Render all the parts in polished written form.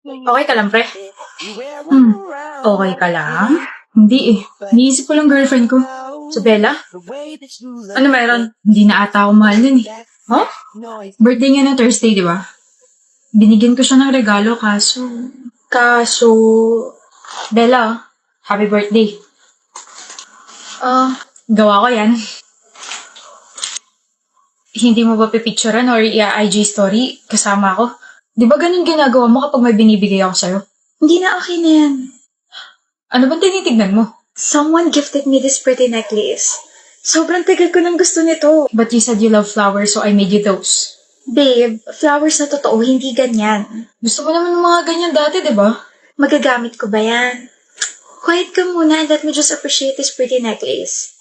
Okay ka lang, pre? Hmm, okay ka lang? Hindi eh. Niisip ko lang girlfriend ko. Sa Bella? Ano meron? Hindi na ata ako mahal nun eh. Huh? Birthday niya na Thursday, di ba? Binigyan ko siya ng regalo kaso... Bella, happy birthday. Gawa ko yan. Hindi mo ba pipicturean or i-IG story kasama ko? Di ba ganun ginagawa mo kapag may binibigay ako sa'yo? Hindi na okay na yan. Ano bang tinitignan mo? Someone gifted me this pretty necklace. Sobrang tagal ko nang gusto nito. But you said you love flowers so I made you those. Babe, flowers na totoo, hindi ganyan. Gusto mo naman ng mga ganyan dati, di ba? Magagamit ko ba yan? Quiet ka muna and let me just appreciate this pretty necklace.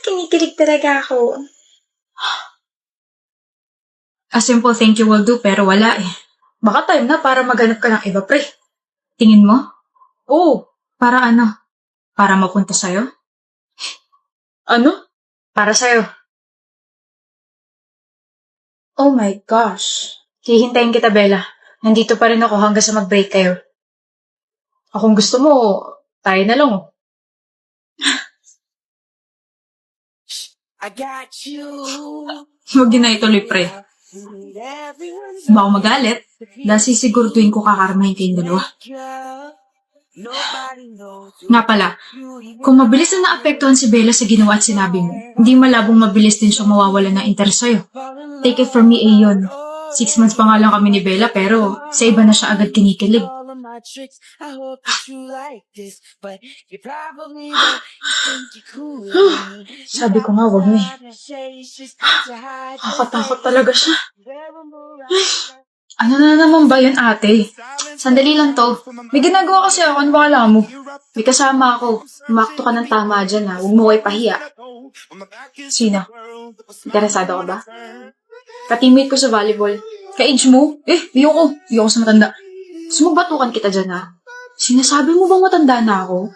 Kinikilig talaga ako. A simple thank you will do pero wala eh. Baka time na para maghanap ka ng iba, pre. Tingin mo? Oo. Para ano? Para mapunta sa'yo? Ano? Para sa'yo. Oh my gosh. Hihintayin kita, Bella. Nandito pa rin ako hanggang sa mag-break kayo. Kung gusto mo, tayo na lang oh. I got you. Huwag yun na ituloy, pre. Baka magalit. Dahil sisiguraduhin ko kakarmahin kayong dalawa. Nga pala, kung mabilis na naapektuhan si Bella sa ginawa at sinabi mo, hindi malabong mabilis din siya mawawala ng interest sa'yo. Take it from me, Ayon. 6 months pa nga lang kami ni Bella pero sa iba na siya agad kinikilig. Sabi ko nga, wag mo eh. Nakatakot talaga siya. Ano na naman ba yun, ate? Sandali lang to. May ginagawa kasi ako, ano ba kala mo? May kasama ako. Umakto ka ng tama dyan ha. Huwag mo ko ipahiya. Sino? Interesado ka ba? Ka-teammate ko sa volleyball. Ka-age mo? Ayoko. Ayoko sa matanda. Sumabatukan kita dyan ha. Sinasabi mo bang matanda na ako?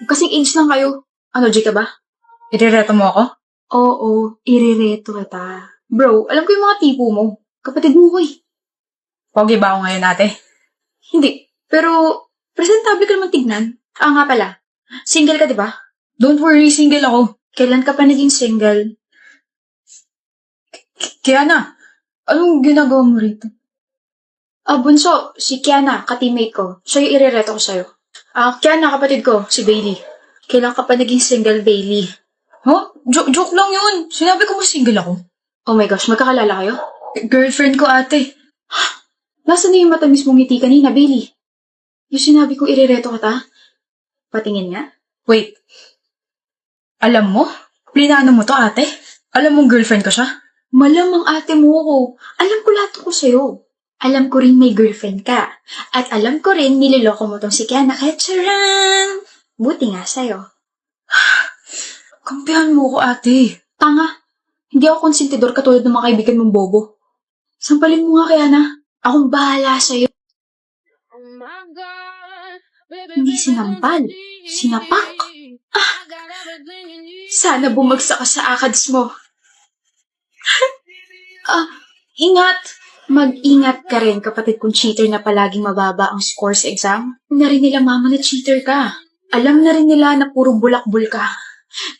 Kasing age lang kayo. Ano, G ka ba? Irereto mo ako? Oo, irereto kita. Bro, alam ko yung mga tipo mo. Kapatid mo ko eh. Pogi ba ako ngayon, ate? Hindi. Pero, presentable ka naman tignan. Nga pala. Single ka, di ba? Don't worry, single ako. Kailan ka pa naging single? Kiana, anong ginagawa mo rito? Bunso, si Kiana, ka-teammate ko. Siya yung irereto ko sa'yo. Kiana, kapatid ko, si Bailey. Kailan ka pa naging single, Bailey? Huh? Joke lang yun. Sinabi ko mo single ako. Oh my gosh, magkakalala kayo? Girlfriend ko, ate. Nasaan na yung matamis mong ngiti kanina, Bailey? Yung sinabi ko irereto kita? Patingin nga? Wait. Alam mo? Plinano mo to, ate? Alam mong girlfriend ko siya? Malamang ate mo ko. Alam ko lahat ko sa'yo. Alam ko rin may girlfriend ka. At alam ko rin niloloko mo tong si Kiana. Kaya charan! Buti nga sa'yo. Kampihan mo ko, ate. Tanga. Hindi ako konsentidor katulad ng mga kaibigan mong bobo. Sampalin mo nga, Kiana. Akong bahala sa'yo. Hindi sinampal. Sinapak. Sana bumagsak ka sa akads mo. Ingat. Mag-ingat ka rin, kapatid kong cheater na palaging mababa ang score sa exam. Na rin nila mama na cheater ka. Alam na rin nila na puro bulakbul ka.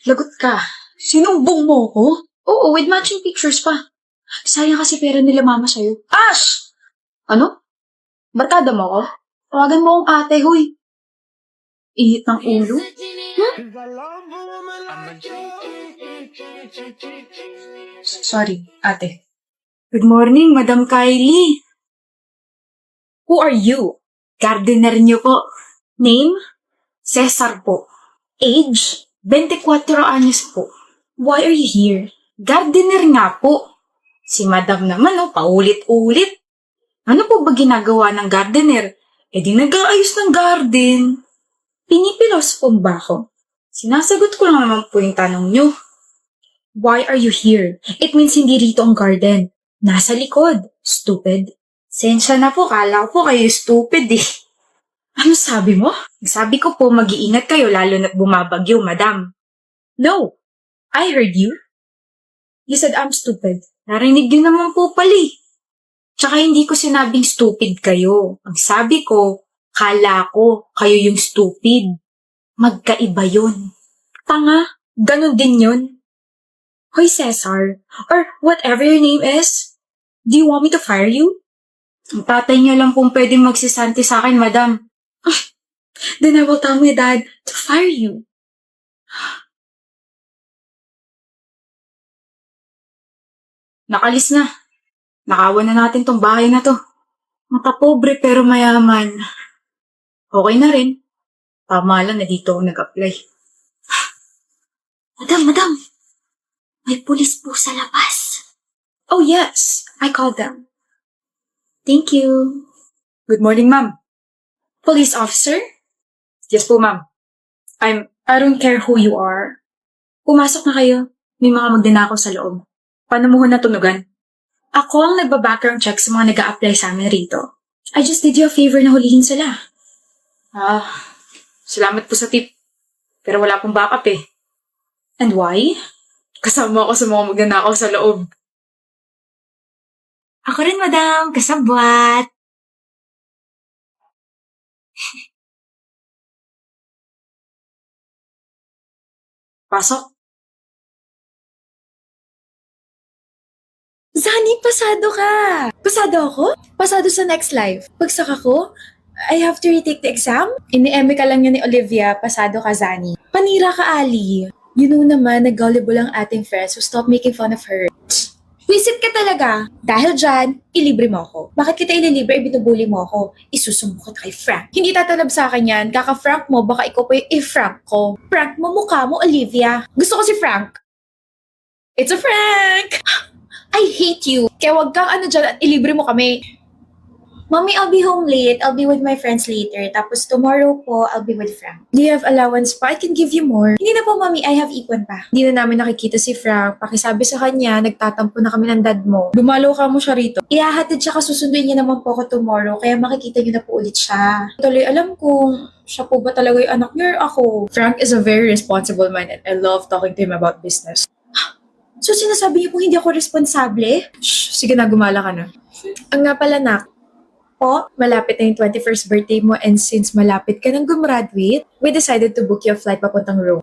Lagot ka. Sinumbong mo ko? Oo, with matching pictures pa. Sayang kasi pera nila mama sa'yo. Ash! Ano? Barkada mo ko? Tawagan mo akong ate, huy. Ihit ng ulo? Sorry, ate. Good morning, Madam Kylie. Who are you? Gardener niyo po. Name? Cesar po. Age? 24 anyos po. Why are you here? Gardener nga po. Si Madam naman, paulit-ulit. Ano po ba ginagawa ng gardener? Di nag-aayos ng garden. Pinipilos po ba ako? Sinasagot ko lang naman po yung tanong nyo. Why are you here? It means hindi rito ang garden. Nasa likod. Stupid. Sensya na po, kala ko po kayo stupid eh. Ano sabi mo? Sabi ko po mag-iingat kayo lalo na't bumabagyo, madam. No, I heard you. You said I'm stupid. Narinig yun naman po pala eh. Tsaka hindi ko sinabing stupid kayo. Ang sabi ko, kala ko kayo yung stupid. Magkaiba yun. Tanga, ganun din yun. Hoy Cesar, or whatever your name is, do you want me to fire you? Ang tatay niya lang kung pwedeng magsisanti sa akin, madam. Then I will tell my dad to fire you. Nakalis na. Nakawan na natin tong bahay na to. Makapobre pero mayaman. Okay na rin. Tama lang na dito ako nag-apply. Madam, may pulis po sa labas. Oh yes, I called them. Thank you. Good morning, ma'am. Police officer? Yes po, ma'am. I don't care who you are. Pumasok na kayo. May mga magnanakaw sa loob. Paano mo ho natunugan? Ako ang nagba-background check sa mga nag-a-apply sa amin rito. I just did you a favor na hulihin sila. Salamat po sa tip. Pero wala pong backup eh. And why? Kasama ako sa mga magnanakaw sa loob. Ako rin, madam. Kasabwat. Pasok. Zani, pasado ka! Pasado ako? Pasado sa next life. Pagsak ako, I have to retake the exam? Ini-eme ka lang yun ni Olivia, pasado ka, Zani. Panira ka, Ali. You know naman na gullible ang ating friends, so stop making fun of her. Visit ka talaga. Dahil dyan, ilibre mo ako. Bakit kita ililibre, binubuli mo ako? Isusumbo ka kay Frank. Hindi tatalab sa akin yan. Kaka-Frank mo, baka ikaw pa yung i-Frank ko. Frank mo, mukha mo, Olivia. Gusto ko si Frank. It's a Frank! I hate you. Kaya wag kang ano dyan at ilibre mo kami. Mommy, I'll be home late. I'll be with my friends later. Tapos tomorrow po, I'll be with Frank. Do you have allowance pa? I can give you more. Hindi na po, Mommy. I have ipon pa. Hindi na namin nakikita si Frank. Pakisabi sa kanya, nagtatampo na kami ng dad mo. Dumalo ka mo siya rito. Ihahatid siya kasusunduin niya naman po ako tomorrow. Kaya makikita niyo na po ulit siya. Tuloy alam kung siya po ba talaga yung anak niyo or ako. Frank is a very responsible man and I love talking to him about business. So sinasabi niyo po hindi ako responsable? Shh, sige na, gumala ka na. Ang nga pala, nak, po, malapit na yung 21st birthday mo and since malapit ka nang gumraduate, we decided to book you a flight papuntang Rome.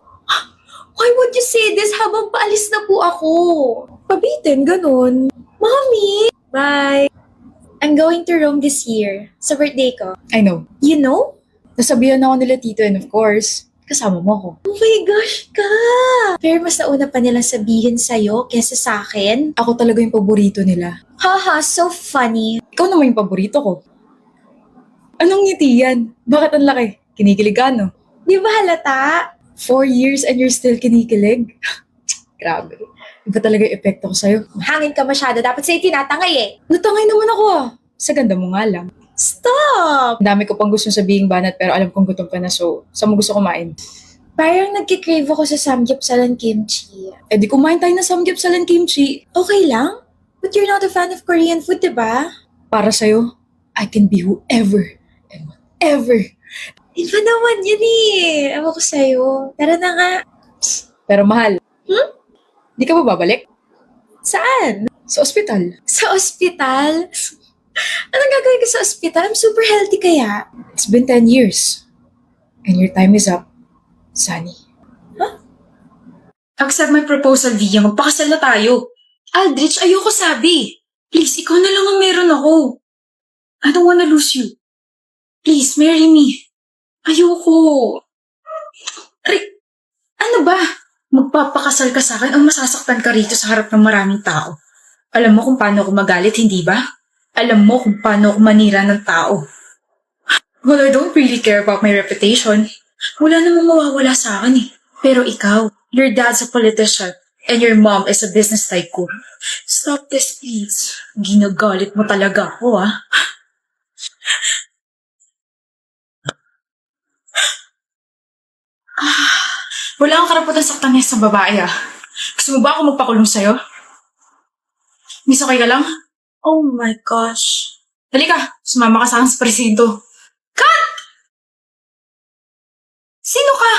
Why would you say this habang paalis na po ako? Pabitin, ganun. Mommy! Bye! I'm going to Rome this year, sa birthday ko. I know. You know? Nasabihan ako nila tito and of course, kasama mo ako. Oh my gosh ka! Pero mas nauna pa nilang sabihin sa'yo kesa sa akin. Ako talaga yung paborito nila. Haha, so funny. Ikaw naman yung paborito ko. Anong ngiti yan? Bakit ang laki? Kinikilig ka, no? Di ba halata? 4 years and you're still kinikilig? Grabe. Iba talaga yung epekto ko sa'yo. Hangin ka masyado. Dapat sa'yo tinatangay eh. Natangay naman ako ah. Sa ganda mo nga lang. Stop! Dami ko pang gustong sabihin banat pero alam kong gutom ka na so saan mo gusto kumain? Parang nagkikrave ako sa samgyeopsal and kimchi. Eh di kumain tayo ng samgyeopsal and kimchi. Okay lang? But you're not a fan of Korean food, diba? Para sa'yo, I can be whoever and whatever. Iba naman yun eh. Ewan ko sa'yo. Tara na nga. Pero mahal. Di ka ba babalik? Saan? Sa ospital. Sa ospital? Anong gagawin ko sa ospital? I'm super healthy kaya. It's been 10 years. And your time is up, Sunny. Accept my proposal, Via. Magpakasal na tayo. Aldrich, ayoko sabi. Please, ikaw na lang ang meron ako. I don't wanna lose you. Please, marry me. Ayoko. Ano ba? Magpapakasal ka sa akin ang masasaktan ka rito sa harap ng maraming tao. Alam mo kung paano ako magalit, hindi ba? Alam mo kung paano ako manira ng tao. Well, I don't really care about my reputation. Wala namang mawawala sa akin eh. Pero ikaw, your dad's a politician and your mom is a business tycoon. Stop this, please. Ginagalit mo talaga ako, ah. Wala kang karapatan saktan niya sa babae, ah. Gusto mo ba ako magpakulong sa'yo? Miss, okay ka lang? Oh my gosh. Halika, sumama ka sa akin sa presinto. Cut! Sino ka?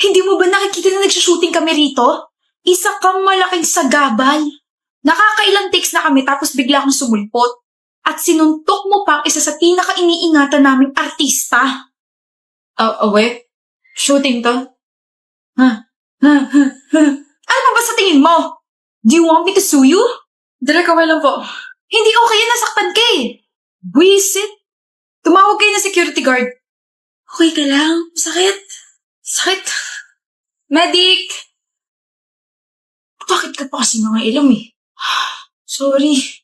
Hindi mo ba nakikita na nagsushooting kami rito? Isa kang malaking sagabal. Nakakailang takes na kami tapos bigla kang sumulpot. At sinuntok mo pa ang isa sa pinaka-iniingatan naming artista. Wait. Shooting to? Ano ba sa tingin mo? Do you want me to sue you? Direk, okay lang po. Hindi okay yan, nasaktan ka eh. Buisit. Tumawag kayo ng security guard. Okay ka lang? Sakit? Sakit? Medic! Bakit ka pa kasi mga ilam eh? Sorry.